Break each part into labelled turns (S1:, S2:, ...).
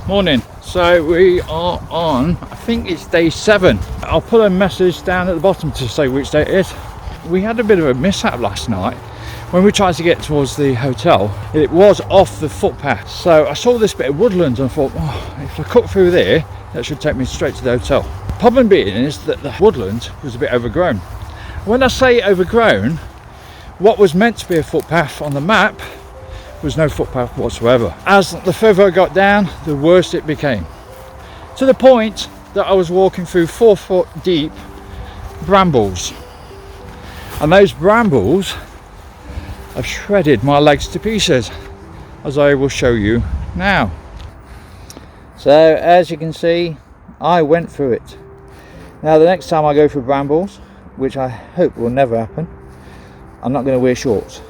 S1: Morning. So we are on, I think it's day 7. I'll put a message down at the bottom to say which day it is. We had a bit of a mishap last night when we tried to get towards the hotel. It was off the footpath, so I saw this bit of woodland and thought, oh, if I cut through there, that should take me straight to the hotel. Problem being is that the woodland was a bit overgrown. When I say overgrown, what was meant to be a footpath on the map was no footpath whatsoever. As the further I got down, the worse it became, to the point that I was walking through 4 foot deep brambles, and those brambles have shredded my legs to pieces, as I will show you now. So as you can see, I went through it. Now the next time I go through brambles, which I hope will never happen, I'm not going to wear shorts.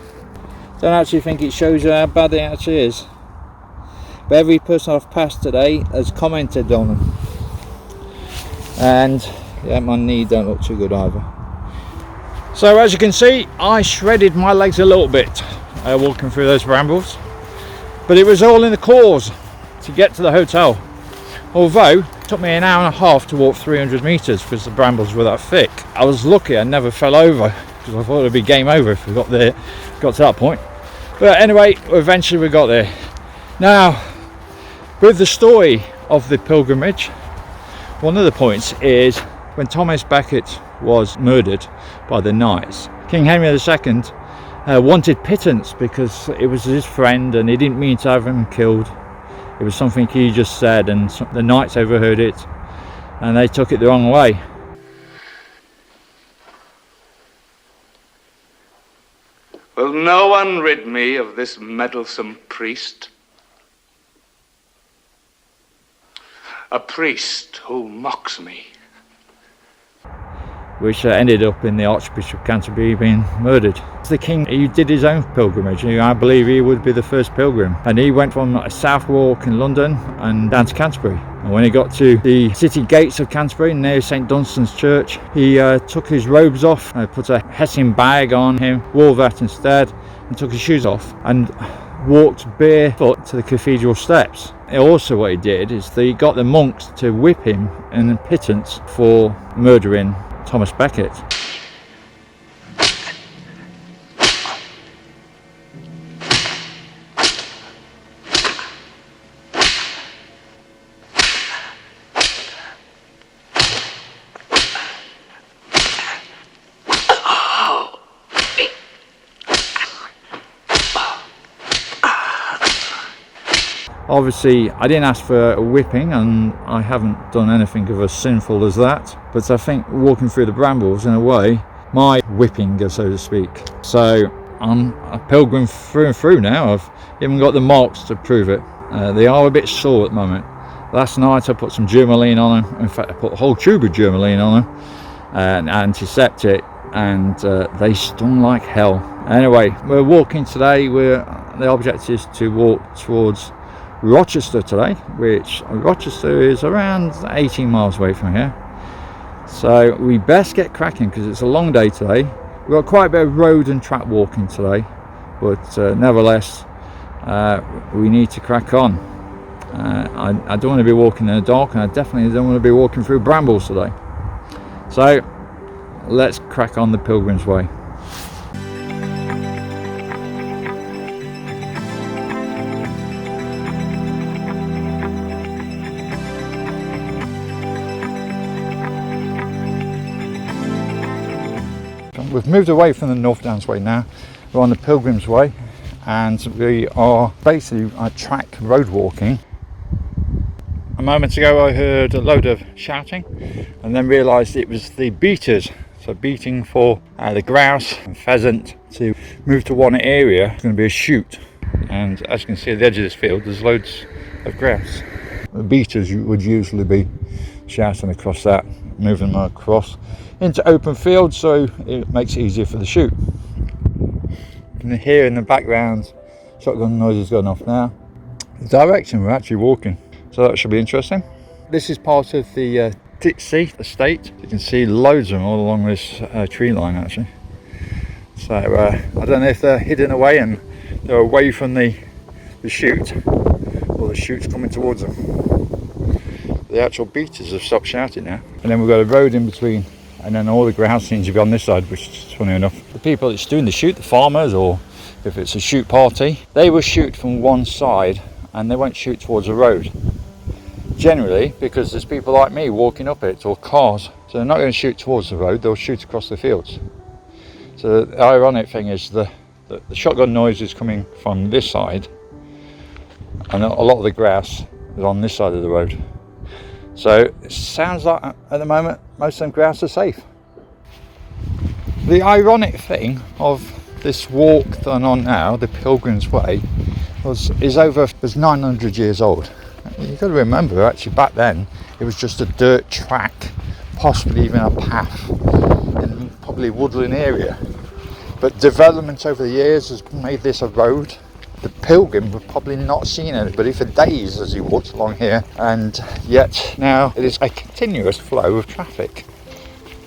S1: Don't actually think it shows you how bad it actually is, but every person I've passed today has commented on them, and yeah, my knee don't look too good either. So as you can see, I shredded my legs a little bit walking through those brambles, but it was all in the cause to get to the hotel, although it took me an hour and a half to walk 300 meters because the brambles were that thick. I was lucky I never fell over, because I thought it would be game over if we got to that point. But anyway, eventually we got there. Now, with the story of the pilgrimage, one of the points is when Thomas Becket was murdered by the knights, King Henry II wanted pittance because it was his friend and he didn't mean to have him killed. It was something he just said, and the knights overheard it and they took it the wrong way.
S2: Will no one rid me of this meddlesome priest? A priest who mocks me.
S1: Which ended up in the Archbishop of Canterbury being murdered. The king, he did his own pilgrimage. I believe he would be the first pilgrim, and he went from Southwark in London and down to Canterbury. And when he got to the city gates of Canterbury near St Dunstan's Church, he took his robes off, put a hessian bag on him, wore that instead, and took his shoes off and walked barefoot to the cathedral steps. Also what he did is he got the monks to whip him in pittance for murdering Thomas Becket. Obviously, I didn't ask for a whipping, and I haven't done anything of as sinful as that. But I think walking through the brambles, in a way, my whipping, so to speak. So I'm a pilgrim through and through now. I've even got the marks to prove it. They are a bit sore at the moment. Last night I put some Germaline on them. In fact, I put a whole tube of Germaline on them, an antiseptic, and they stung like hell. Anyway, we're walking today. The object is to walk towards Rochester today, which Rochester is around 18 miles away from here. So we best get cracking because it's a long day today. We've got quite a bit of road and track walking today, but nevertheless we need to crack on. I don't want to be walking in the dark, and I definitely don't want to be walking through brambles today. So let's crack on the Pilgrims Way. We've moved away from the North Downs Way now. We're on the Pilgrims Way, and we are basically track road walking. A moment ago I heard a load of shouting and then realised it was the beaters, so beating for the grouse and pheasant to move to one area. It's going to be a shoot, and as you can see at the edge of this field there's loads of grouse. The beaters would usually be shouting across that, moving them across into open field, so it makes it easier for the shoot. You can hear in the background shotgun noises going off now. The direction we're actually walking, so that should be interesting. This is part of the Titsey Estate. You can see loads of them all along this tree line actually. So I don't know if they're hidden away and they're away from the shoot, or of shoots coming towards them. The actual beaters have stopped shouting now. And then we've got a road in between, and then all the ground seems to be on this side, which is funny enough. The people that's doing the shoot, the farmers, or if it's a shoot party, they will shoot from one side and they won't shoot towards the road. Generally, because there's people like me walking up it, or cars. So they're not going to shoot towards the road, they'll shoot across the fields. So the ironic thing is the shotgun noise is coming from this side, and a lot of the grass is on this side of the road. So it sounds like at the moment most of them grass are safe. The ironic thing of this walk that I'm on now, the Pilgrims Way, is 900 years old. You've got to remember, actually back then it was just a dirt track, possibly even a path in probably a woodland area. But development over the years has made this a road. The pilgrim would probably not seen anybody for days as he walked along here, and yet now it is a continuous flow of traffic.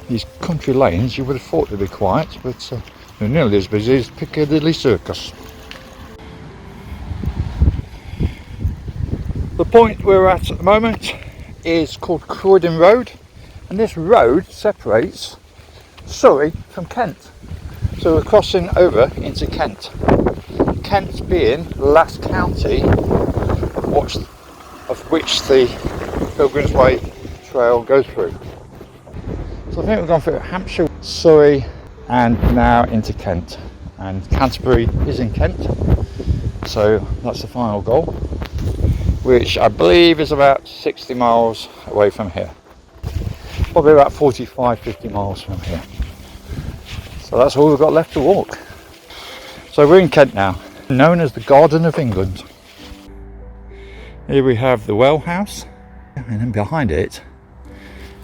S1: These country lanes, you would have thought they'd be quiet, but they're nearly as busy as Piccadilly Circus. The point we're at the moment is called Croydon Road, and this road separates Surrey from Kent. So we're crossing over into Kent. Kent being the last county of which the Pilgrims Way trail goes through. So I think we've gone through Hampshire, Surrey, and now into Kent. And Canterbury is in Kent, so that's the final goal, which I believe is about 60 miles away from here. Probably about 45-50 miles from here. So that's all we've got left to walk. So we're in Kent now, known as the Garden of England. Here we have the Well House, and then behind it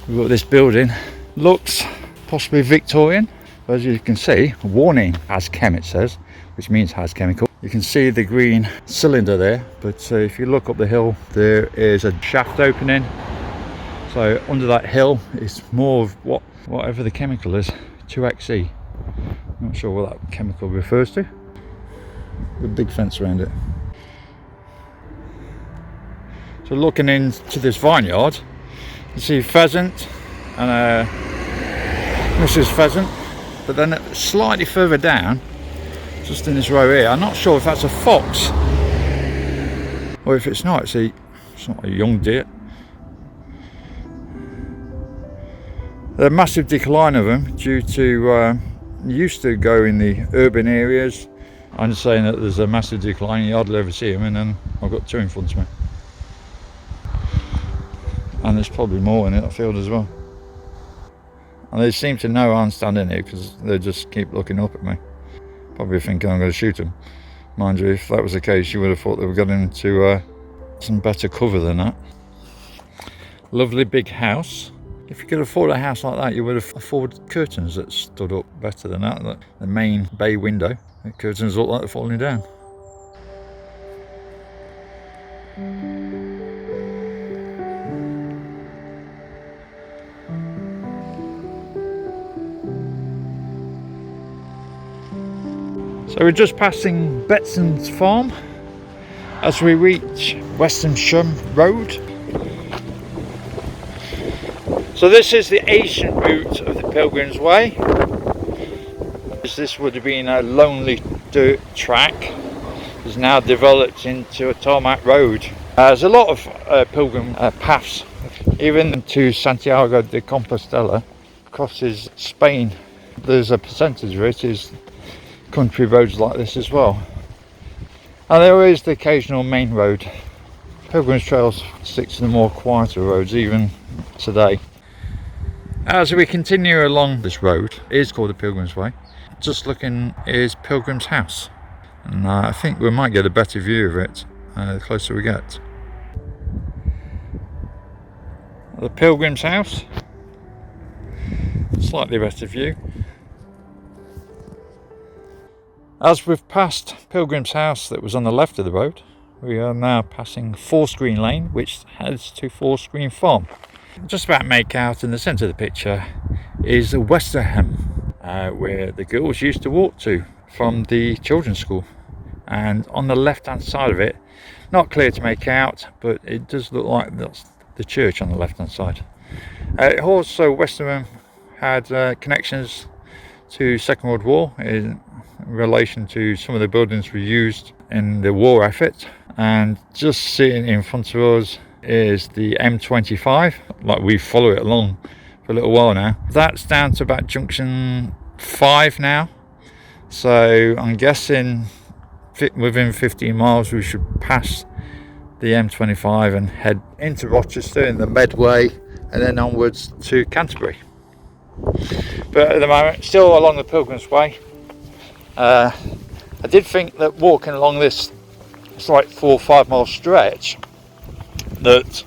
S1: we've got this building. Looks possibly Victorian, but as you can see, warning, has chem it says, which means has chemical. You can see the green cylinder there, but if you look up the hill, there is a shaft opening. So under that hill is more of whatever the chemical is, 2XE. Not sure what that chemical refers to. With a big fence around it. So looking into this vineyard, you see pheasant and Mrs. Pheasant, but then slightly further down, just in this row here, I'm not sure if that's a fox or if it's not. It's not a young deer. There's a massive decline of them due to used to go in the urban areas. I'm saying that there's a massive decline, you hardly ever see them, and then I've got two in front of me. And there's probably more in that field as well. And they seem to know I'm standing here because they just keep looking up at me. Probably thinking I'm going to shoot them. Mind you, if that was the case, you would have thought they were getting into some better cover than that. Lovely big house. If you could afford a house like that, you would have afforded curtains that stood up better than that. The main bay window, the curtains look like they're falling down. So we're just passing Betson's farm as we reach Westonshire Road. So this is the ancient route of the Pilgrims Way. This would have been a lonely dirt track. It's now developed into a tarmac road. There's a lot of pilgrim paths, even to Santiago de Compostela, crosses Spain. There's a percentage of it is country roads like this as well. And there is the occasional main road. Pilgrims Trails sticks to the more quieter roads even today. As we continue along this road, it is called the Pilgrims Way. Just looking is Pilgrim's House, and I think we might get a better view of it the closer we get. The Pilgrim's House, slightly better view. As we've passed Pilgrim's House that was on the left of the road, we are now passing Fourscreen Lane, which heads to Fourscreen Farm. Just about make out in the centre of the picture is Wrotham, where the girls used to walk to from the children's school. And on the left hand side of it Not clear to make out, but it does look like that's the church on the left hand side. Also, Westham had connections to Second World War in relation to some of the buildings were used in the war effort. And just sitting in front of us is the M25, like we follow it along for a little while now. That's down to about junction 5 now, so I'm guessing within 15 miles we should pass the M25 and head into Rochester in the Medway and then onwards to Canterbury. But at the moment, still along the Pilgrims Way. I did think that walking along this, it's like 4 or 5 mile stretch, that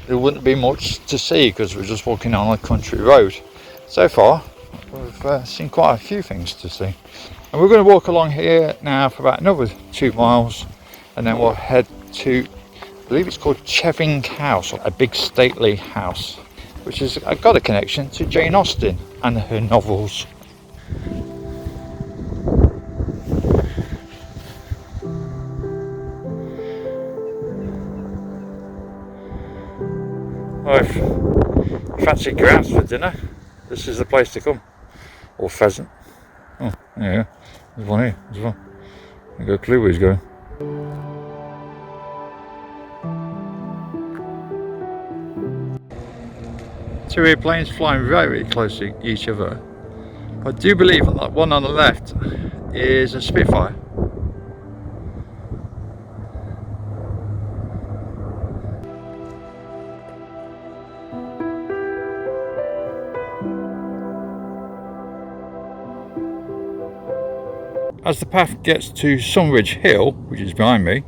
S1: there wouldn't be much to see because we're just walking on a country road. So far we've seen quite a few things to see, and we're going to walk along here now for about another 2 miles, and then we'll head to, I believe it's called Chevening House, a big stately house which has got a connection to Jane Austen and her novels. Well, if you fancy grouse for dinner, this is the place to come. Or pheasant. Oh, there you go. There's one here as well. I've got a clue where he's going. Two airplanes flying very close to each other. I do believe that one on the left is a Spitfire. As the path gets to Sunridge Hill, which is behind me,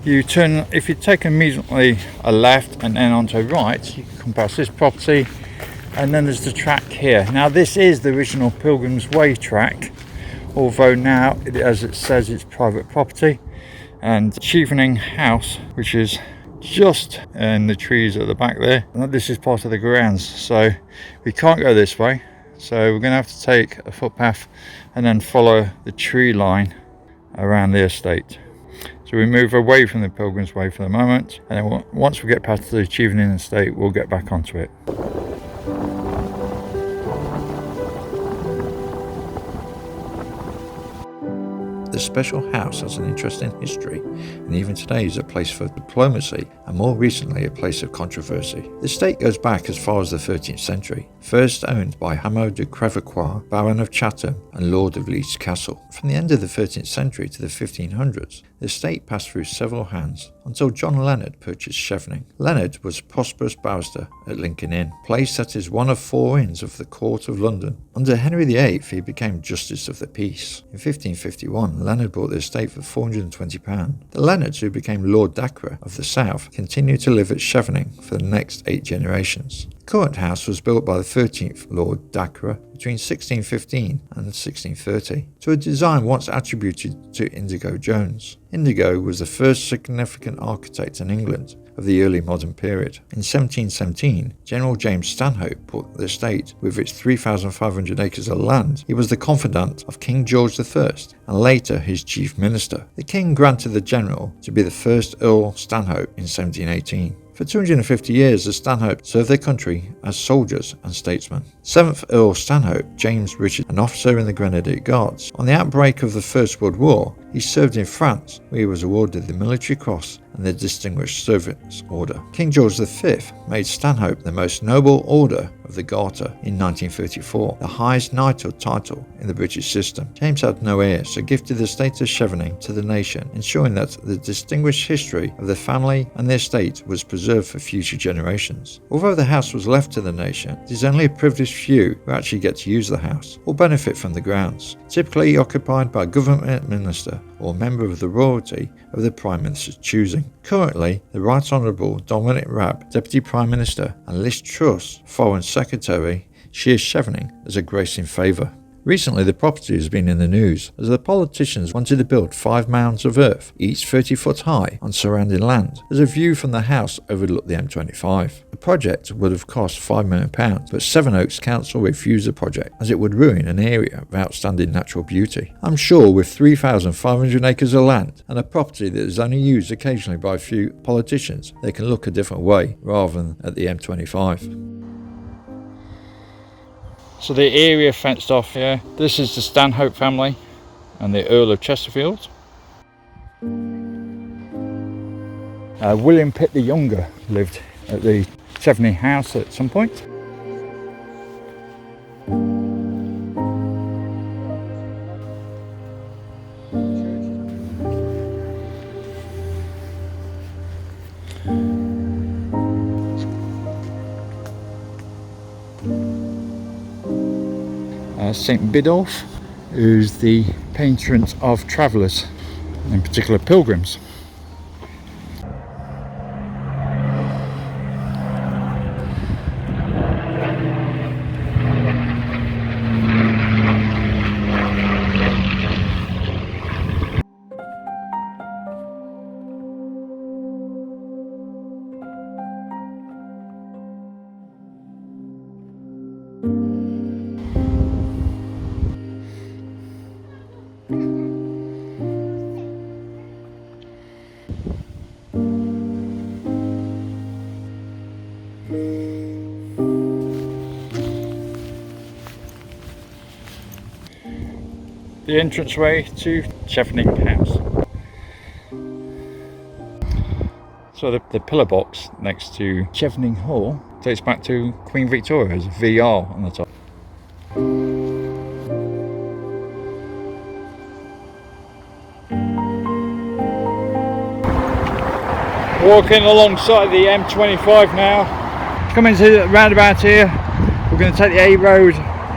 S1: you turn, if you take immediately a left and then onto right, you can come past this property, and then there's the track here. Now this is the original Pilgrims Way track, although now, as it says, it's private property. And Chevening House, which is just in the trees at the back there, and this is part of the grounds, so we can't go this way. So we're going to have to take a footpath and then follow the tree line around the estate. So we move away from the Pilgrims Way for the moment, and then once we get past the Chevening Estate, we'll get back onto it.
S3: This special house has an interesting history, and even today is a place for diplomacy and more recently a place of controversy. The estate goes back as far as the 13th century, first owned by Hamo de Crevecoeur, Baron of Chatham and Lord of Leeds Castle. From the end of the 13th century to the 1500s, the estate passed through several hands until John Leonard purchased Chevening. Leonard was a prosperous barrister at Lincoln Inn, place that is one of 4 inns of the Court of London. Under Henry VIII, he became Justice of the Peace. In 1551, Leonard bought the estate for £420. The Leonards, who became Lord Dacre of the South, continued to live at Chevening for the next 8 generations. The current house was built by the 13th Lord Dacre between 1615 and 1630 to a design once attributed to Indigo Jones. Indigo was the first significant architect in England of the early modern period. In 1717, General James Stanhope bought the estate with its 3,500 acres of land. He was the confidant of King George I and later his chief minister. The king granted the general to be the first Earl Stanhope in 1718. For 250 years, the Stanhope served their country as soldiers and statesmen. 7th Earl Stanhope, James Richard, an officer in the Grenadier Guards. On the outbreak of the First World War, he served in France, where he was awarded the Military Cross and the Distinguished Service Order. King George V made Stanhope the Most Noble Order of the Garter in 1934, the highest knighthood title in the British system. James had no heir, so gifted the estate of Chevening to the nation, ensuring that the distinguished history of the family and the estate was preserved for future generations. Although the house was left to the nation, it is only a privileged few who actually get to use the house or benefit from the grounds, typically occupied by a government minister or member of the royalty of the Prime Minister's choosing. Currently, the Right Honourable Dominic Raab, Deputy Prime Minister, and Liz Truss, Foreign Secretary, shares Chevening as a grace in favour. Recently, the property has been in the news as the politicians wanted to build 5 mounds of earth, each 30 foot high, on surrounding land as a view from the house overlooked the M25. The project would have cost £5 million, but Sevenoaks Council refused the project as it would ruin an area of outstanding natural beauty. I'm sure with 3,500 acres of land and a property that is only used occasionally by a few politicians, they can look a different way rather than at the M25.
S1: So the area fenced off here. This is the Stanhope family and the Earl of Chesterfield. William Pitt the Younger lived at the Chevening House at some point. St Bidulph, who's the patron of travellers, in particular pilgrims. The entranceway to Chevening House. So the pillar box next to Chevening Hall dates back to Queen Victoria's VR on the top. Walking alongside the M25 now. Coming to the roundabout here, we're going to take the A road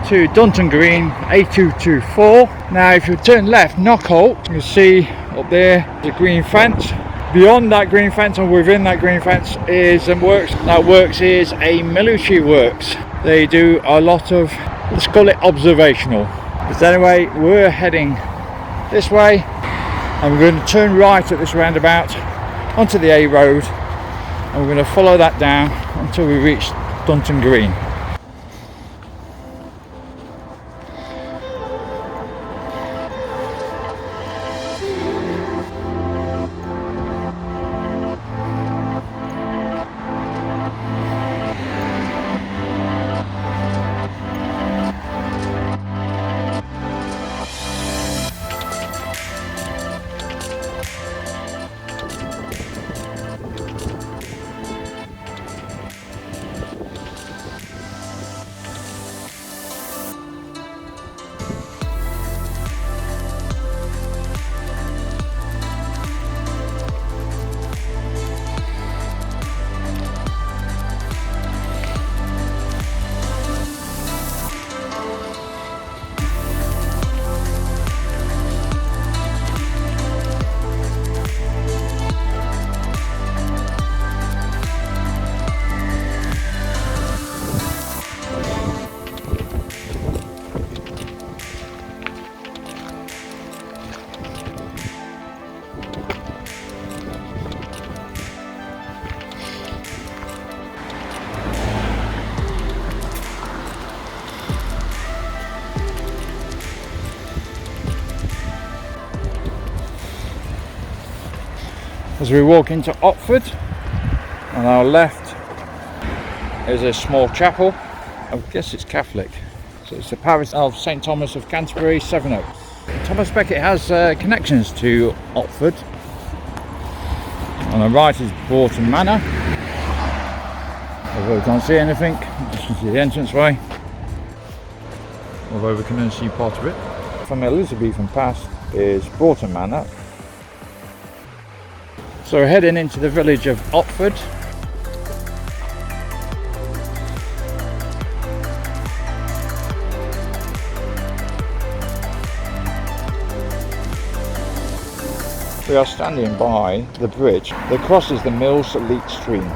S1: to Dunton Green, A224. Now if you turn left, Knockholt, you can see up there the green fence. Beyond that green fence and within that green fence is works. That works is a military works. They do a lot of, let's call it observational. But anyway, we're heading this way and we're going to turn right at this roundabout onto the A road and we're going to follow that down until we reach Dunton Green. As we walk into Otford, on our left is a small chapel. I guess it's Catholic. So it's the parish of St Thomas of Canterbury, Sevenoaks. Thomas Becket has connections to Otford. On the right is Broughton Manor. Although we can't see anything, this is the entranceway. Although we can only see part of it. From the Elizabethan past is Broughton Manor. So we're heading into the village of Otford. We are standing by the bridge that crosses the Mills Leak Stream.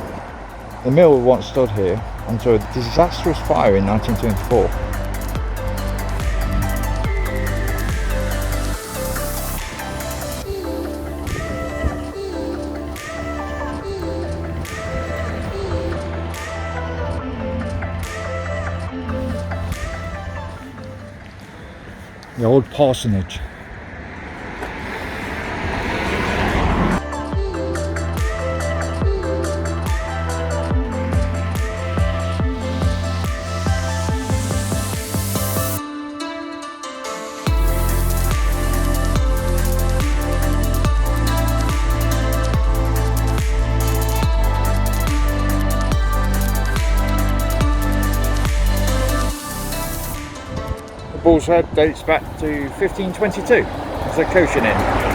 S1: The mill once stood here until a disastrous fire in 1924. the old parsonage. Bull's Head dates back to 1522 as a Koshin inn.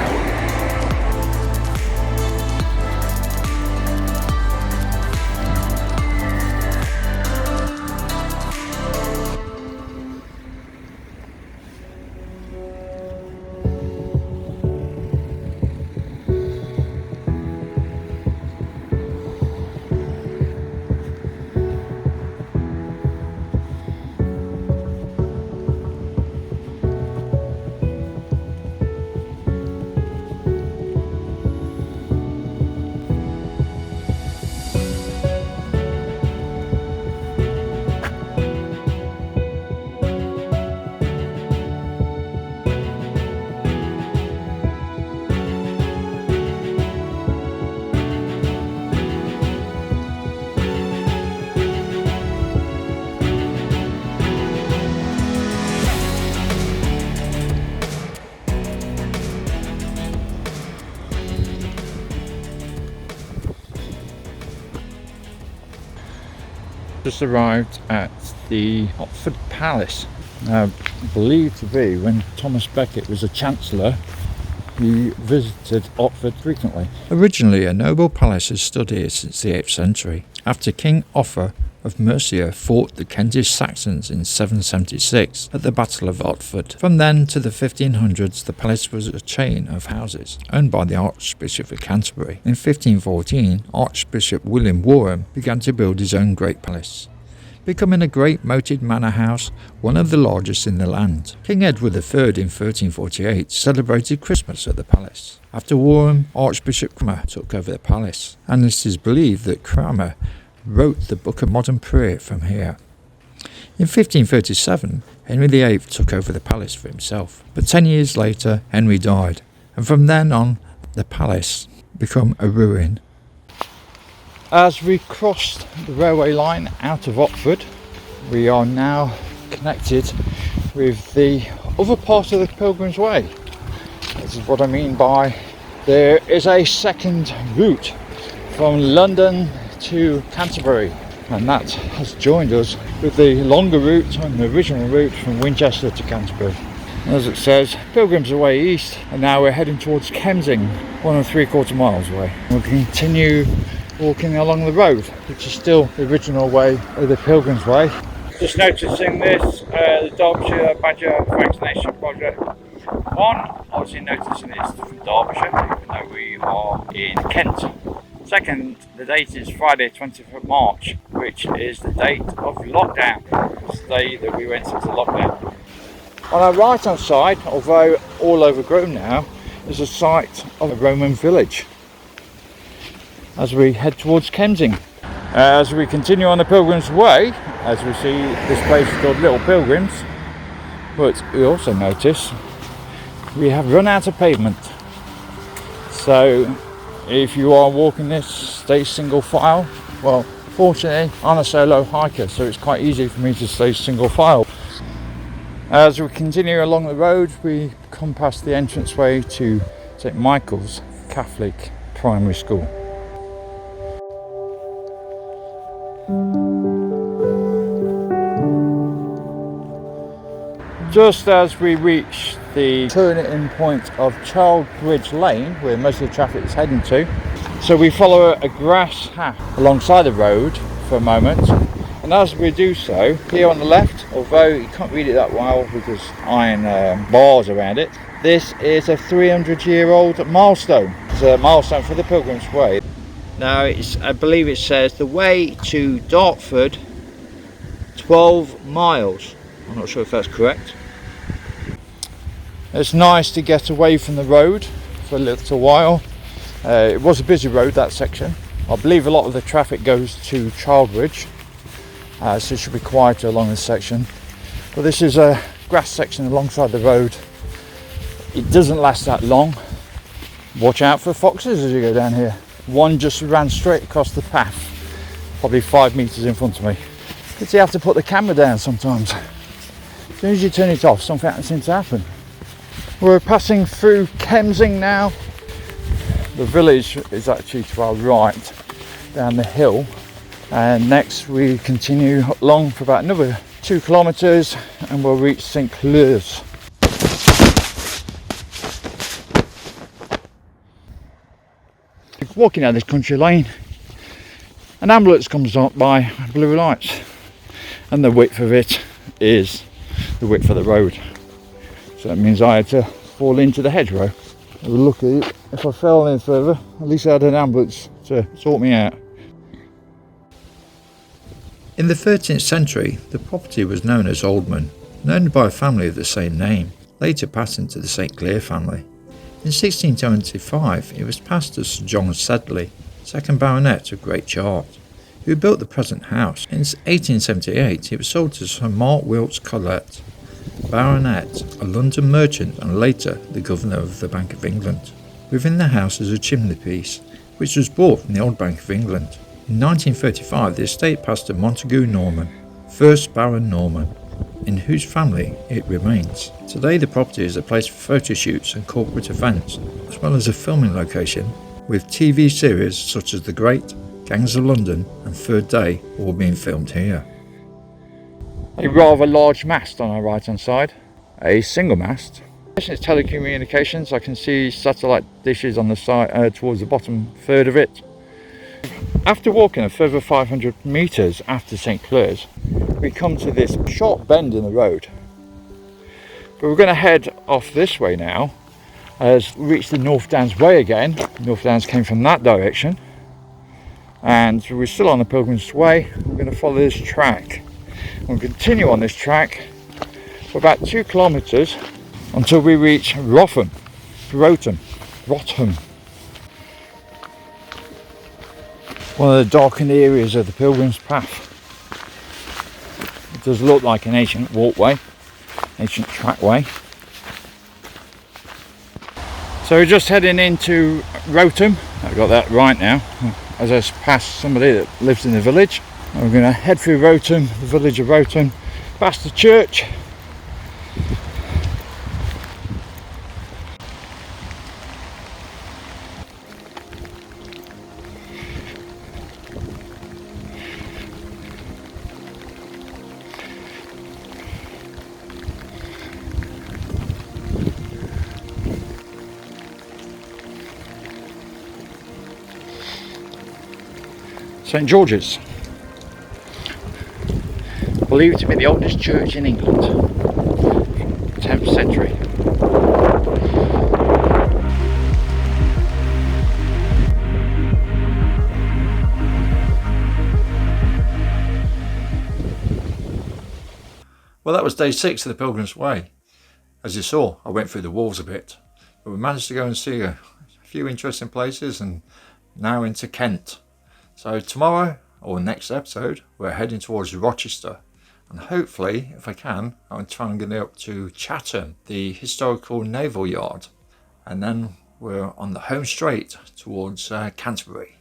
S1: Just arrived at the Otford Palace, now believed to be when Thomas Becket was a chancellor. He visited Otford frequently.
S3: Originally a noble palace has stood here since the 8th century, after King Offa of Mercia fought the Kentish Saxons in 776 at the Battle of Otford. From then to the 1500s the palace was a chain of houses owned by the Archbishop of Canterbury. In 1514 Archbishop William Wrotham began to build his own great palace, becoming a great moated manor house, one of the largest in the land. King Edward III in 1348 celebrated Christmas at the palace. After Wrotham, Archbishop Cranmer took over the palace, and it is believed that Cranmer wrote the Book of Modern Prayer from here. In 1537, Henry VIII took over the palace for himself, but 10 years later Henry died, and from then on the palace became a ruin.
S1: As we crossed the railway line out of Otford, we are now connected with the other part of the Pilgrims Way. This is what I mean by there is a second route from London to Canterbury, and that has joined us with the longer route and the original route from Winchester to Canterbury. As it says, Pilgrims Way east, and now we're heading towards Kemsing, 1 3/4 miles away. We'll continue walking along the road, which is still the original way of the Pilgrims Way. Just noticing this, the Derbyshire Badger Vaccination Project. One, obviously noticing it's from Derbyshire, even though we are in Kent. Second, the date is Friday 20th of March, which is the date of lockdown. It's the day that we went into lockdown. On our right hand side, although all overgrown now, is a site of a Roman village as we head towards Kemsing. As we continue on the Pilgrims Way, as we see this place is called Little Pilgrims, but we also notice we have run out of pavement. So if you are walking this, stay single file. Well, fortunately I'm a solo hiker, so it's quite easy for me to stay single file. As we continue along the road, we come past the entranceway to St Michael's Catholic Primary School. Just as we reach the turning point of Child Bridge Lane, where most of the traffic is heading to, so we follow a grass path alongside the road for a moment, and as we do so, here on the left, although you can't read it that well because iron bars around it, this is a 300-year-old milestone. It's a milestone for the Pilgrims Way. Now I believe it says the way to Dartford 12 miles. I'm not sure if that's correct. It's nice to get away from the road for a little while. It was a busy road, that section. I believe a lot of the traffic goes to Childbridge, so it should be quieter along this section. But this is a grass section alongside the road. It doesn't last that long. Watch out for foxes as you go down here. One just ran straight across the path, probably 5 meters in front of me. Because you have to put the camera down sometimes. As soon as you turn it off, something seems to happen. We're passing through Kemsing now. The village is actually to our right, down the hill. And next we continue along for about another 2 kilometers and we'll reach St Clere's. Walking down this country lane, an ambulance comes up by blue lights, and the width of it is the width of the road. So that means I had to fall into the hedgerow. Luckily, if I fell any further, at least I had an ambulance to sort me out.
S3: In the 13th century, the property was known as Oldman, and owned by a family of the same name, later passing to the St Clere family. In 1675, it was passed to Sir John Sedley, 2nd Baronet of Great Chart, who built the present house. In 1878, it was sold to Sir Mark Wilkes Collett, Baronet, a London merchant and later the Governor of the Bank of England. Within the house is a chimney piece, which was bought from the old Bank of England. In 1935, the estate passed to Montagu Norman, 1st Baron Norman, in whose family it remains. Today the property is a place for photo shoots and corporate events, as well as a filming location, with TV series such as The Great, Gangs of London and Third Day all being filmed here.
S1: A rather large mast on our right hand side, a single mast. It's telecommunications. I can see satellite dishes on the side towards the bottom third of it. After walking a further 500 metres after St Clere's, we come to this sharp bend in the road. But we're going to head off this way now, as we reach the North Downs Way again. North Downs came from that direction, and we're still on the Pilgrims Way. We're going to follow this track. We'll continue on this track for about 2 kilometres until we reach Wrotham. One of the darkened areas of the Pilgrim's Path. It does look like an ancient walkway, ancient trackway. So we're just heading into Wrotham. I've got that right now, as I pass somebody that lives in the village. And we're going to head through Wrotham, the village of Wrotham, past the church. St George's, believed to be the oldest church in England, 10th century.
S3: Well, that was day 6 of the Pilgrim's Way. As you saw, I went through the walls a bit, but we managed to go and see a few interesting places, and now into Kent. So tomorrow, or next episode, we're heading towards Rochester, and hopefully, if I can, I'm trying to get up to Chatham, the historical naval yard, and then we're on the home straight towards Canterbury.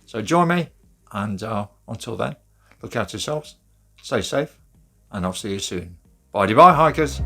S3: So join me, and until then, look out yourselves, stay safe, and I'll see you soon. Bye-bye, hikers.